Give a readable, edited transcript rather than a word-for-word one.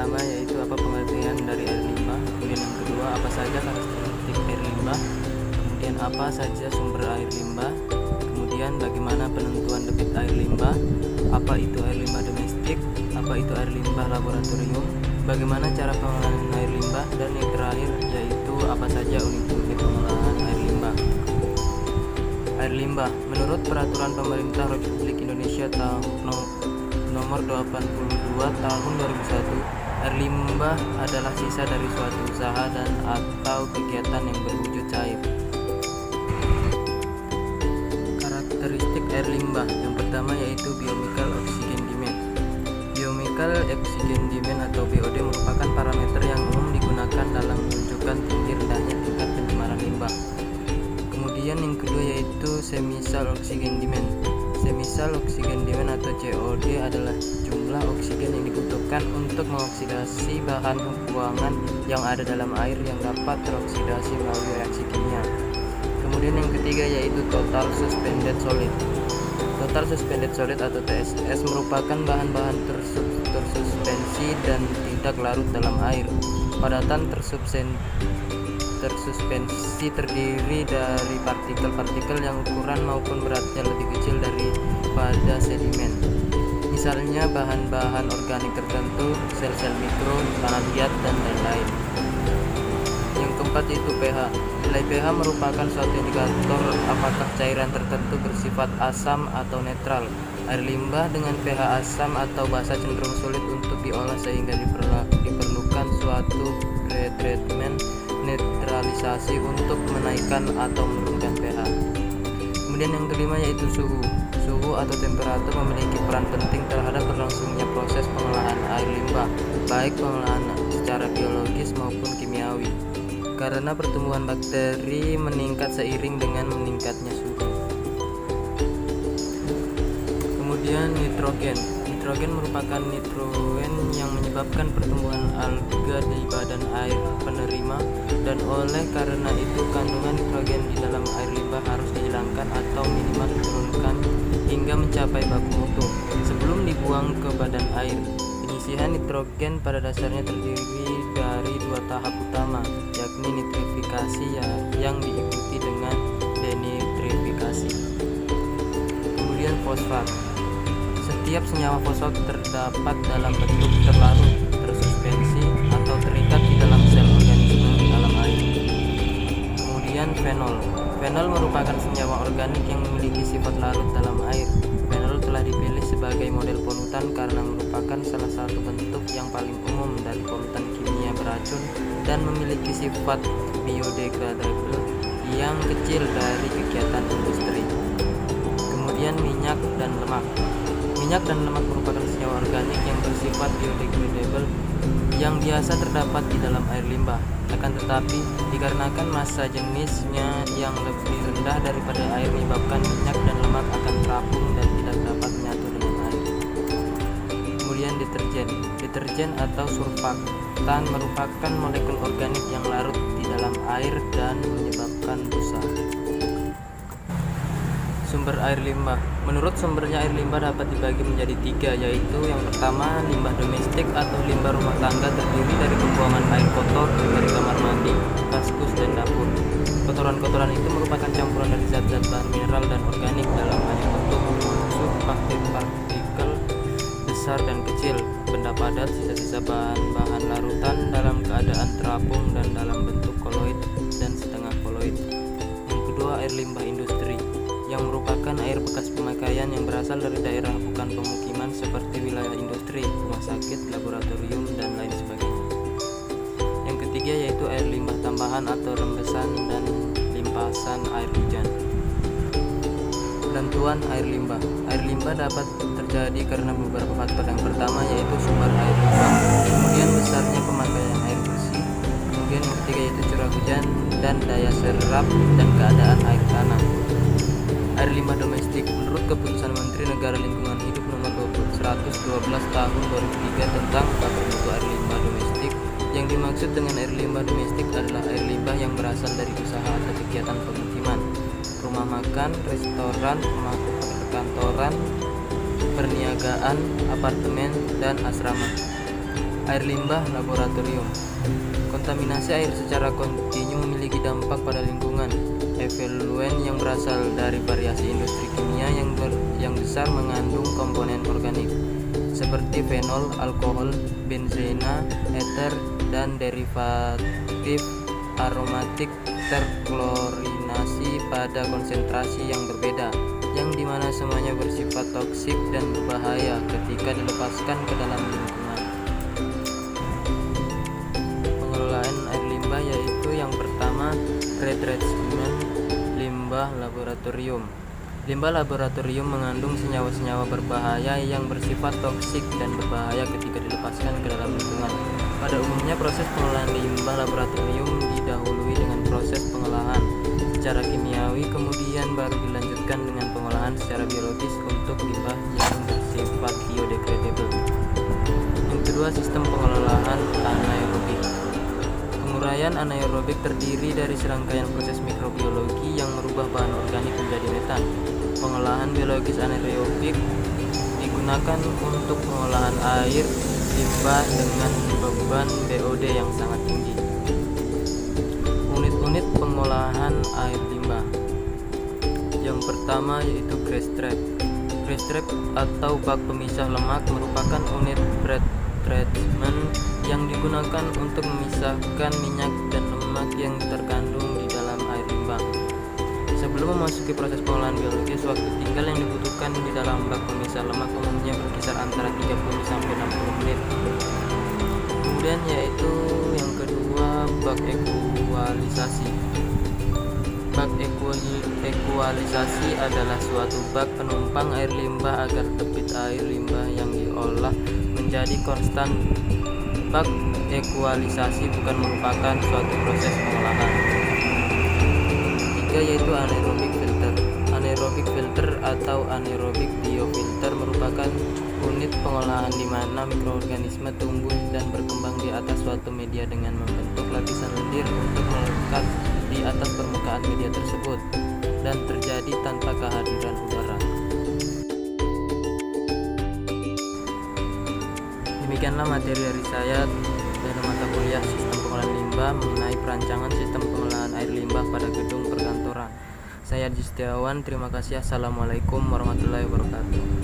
pertama yaitu apa pengertian dari air limbah, kemudian yang kedua apa saja karakteristik air limbah, kemudian apa saja sumber air limbah, kemudian bagaimana penentuan debit air limbah, apa itu air limbah domestik, apa itu air limbah laboratorium, bagaimana cara pengolahan air limbah, dan yang terakhir yaitu apa saja unit-unit pengolahan air limbah. Air limbah, menurut Peraturan Pemerintah Republik Indonesia nomor 82 tahun 2001, air limbah adalah sisa dari suatu usaha dan atau kegiatan yang berwujud cair. Karakteristik air limbah yang pertama yaitu biochemical oxygen demand. Biochemical oxygen demand atau BOD merupakan parameter yang umum digunakan dalam menunjukkan tinggi rendahnya tingkat pencemaran limbah. Kemudian yang kedua yaitu semisal oxygen demand. Semisal oxygen demand atau COD adalah jumlah oksigen yang dibutuhkan untuk mengoksidasi bahan buangan yang ada dalam air yang dapat teroksidasi melalui reaksi kimia. Kemudian yang ketiga yaitu total suspended solid. Total suspended solid atau TSS merupakan bahan-bahan tersuspensi dan tidak larut dalam air. Padatan tersuspensi terdiri dari partikel-partikel yang ukuran maupun beratnya lebih kecil daripada sedimen. Misalnya bahan-bahan organik tertentu, sel-sel mikro, tanah liat, dan lain-lain. Yang keempat yaitu pH. Nilai pH merupakan suatu indikator apakah cairan tertentu bersifat asam atau netral. Air limbah dengan pH asam atau basa cenderung sulit untuk diolah sehingga diperlukan suatu pretreatment netralisasi untuk menaikkan atau menurunkan pH. Kemudian yang kelima yaitu suhu. Suhu atau temperatur memiliki peran penting terhadap berlangsungnya proses pengolahan air limbah, baik pengolahan secara biologis maupun kimiawi, karena pertumbuhan bakteri meningkat seiring dengan meningkatnya suhu. Kemudian nitrogen. Nitrogen merupakan nitrogen yang menyebabkan pertumbuhan alga di badan air penerima, dan oleh karena itu kandungan nitrogen di dalam air limbah harus dihilangkan atau minimal diturunkan hingga mencapai baku mutu sebelum dibuang ke badan air. Penyisihan nitrogen pada dasarnya terdiri dari dua tahap utama, yakni nitrifikasi yang diikuti dengan denitrifikasi. Kemudian fosfat. Setiap senyawa fosfat terdapat dalam bentuk terlarut, tersuspensi, atau terikat di dalam sel organisme dalam air. Kemudian fenol. Fenol merupakan senyawa organik yang memiliki sifat larut dalam air. Fenol telah dipilih sebagai model polutan karena merupakan salah satu bentuk yang paling umum dari polutan kimia beracun dan memiliki sifat biodegradable yang kecil dari kegiatan industri. Kemudian minyak dan lemak. Minyak dan lemak merupakan senyawa organik yang bersifat biodegradable yang biasa terdapat di dalam air limbah. Akan tetapi, dikarenakan massa jenisnya yang lebih rendah daripada air menyebabkan minyak dan lemak akan terapung dan tidak dapat menyatu dengan air. Kemudian deterjen. Deterjen atau surfaktan merupakan molekul organik yang larut di dalam air dan menyebabkan busa. Sumber air limbah. Menurut sumbernya air limbah dapat dibagi menjadi tiga, yaitu yang pertama limbah domestik atau limbah rumah tangga terdiri dari pembuangan air kotor dari kamar mandi, kaskus, dan dapur. Kotoran-kotoran itu merupakan campuran dari zat-zat bahan mineral dan organik dalam banyak bentuk, termasuk partikel besar dan kecil, benda padat, sisa-sisa bahan-bahan larutan dalam keadaan terapung dan dalam bentuk koloid dan setengah koloid. Yang kedua air limbah industri, yang merupakan air bekas pemakaian yang berasal dari daerah bukan pemukiman seperti wilayah industri, rumah sakit, laboratorium, dan lain sebagainya. Yang ketiga yaitu air limbah tambahan atau rembesan dan limpasan air hujan. Penentuan air limbah. Air limbah dapat terjadi karena beberapa faktor. Yang pertama yaitu sumber air limbah, kemudian besarnya pemakaian air bersih, kemudian yang ketiga yaitu curah hujan dan daya serap dan keadaan air tanah. Air limbah domestik. Menurut Keputusan Menteri Negara Lingkungan Hidup Nomor 112 Tahun 2003 tentang tata mutu air limbah domestik, yang dimaksud dengan air limbah domestik adalah air limbah yang berasal dari usaha atau kegiatan pemukiman, rumah makan, restoran, perkantoran, perniagaan, apartemen, dan asrama. Air limbah laboratorium. Kontaminasi air secara kontinu memiliki dampak pada lingkungan. Efluen yang berasal dari variasi industri kimia yang besar mengandung komponen organik seperti fenol, alkohol, benzena, eter, dan derivatif aromatik terklorinasi pada konsentrasi yang berbeda, yang dimana semuanya bersifat toksik dan berbahaya ketika dilepaskan ke dalam lingkungan. Pengelolaan air limbah yaitu yang pertama, pretreatment limbah laboratorium. Limbah laboratorium mengandung senyawa-senyawa berbahaya yang bersifat toksik dan berbahaya ketika dilepaskan ke dalam lingkungan. Pada umumnya proses pengelolaan limbah laboratorium didahului dengan proses pengolahan secara kimiawi, kemudian baru dilanjutkan dengan pengolahan secara biologis untuk limbah yang bersifat biodegradable. Yang kedua, sistem pengelolaan anaerobik. Penguraian anaerobik terdiri dari serangkaian proses mikrobiologi yang merubah bahan organik menjadi metan. Pengolahan biologis anaerobik digunakan untuk pengolahan air limbah dengan beban BOD yang sangat tinggi. Unit-unit pengolahan air limbah. Yang pertama yaitu grease trap. Grease trap atau bak pemisah lemak merupakan unit pretreatment yang digunakan untuk memisahkan minyak dan lemak yang terkandung di dalam air limbah. Sebelum memasuki proses pengolahan biologis, waktu tinggal yang dibutuhkan di dalam bak pemisah lemak umumnya berkisar antara 30 sampai 60 menit. Kemudian yaitu yang kedua, bak ekualisasi. Bak ekualisasi adalah suatu bak penumpang air limbah agar debit air limbah yang diolah menjadi konstan. Bak ekualisasi bukan merupakan suatu proses pengolahan. Ketiga yaitu anaerobic filter. Anaerobic filter atau anaerobic biofilter merupakan unit pengolahan di mana mikroorganisme tumbuh dan berkembang di atas suatu media dengan membentuk lapisan lendir untuk melekat di atas permukaan media tersebut dan terjadi tanpa kehadiran udara. Demikianlah materi dari saya dari mata kuliah sistem pengolahan limbah mengenai perancangan sistem pengolahan air limbah pada gedung perkantoran. Saya Setiawan, terima kasih. Assalamualaikum warahmatullahi wabarakatuh.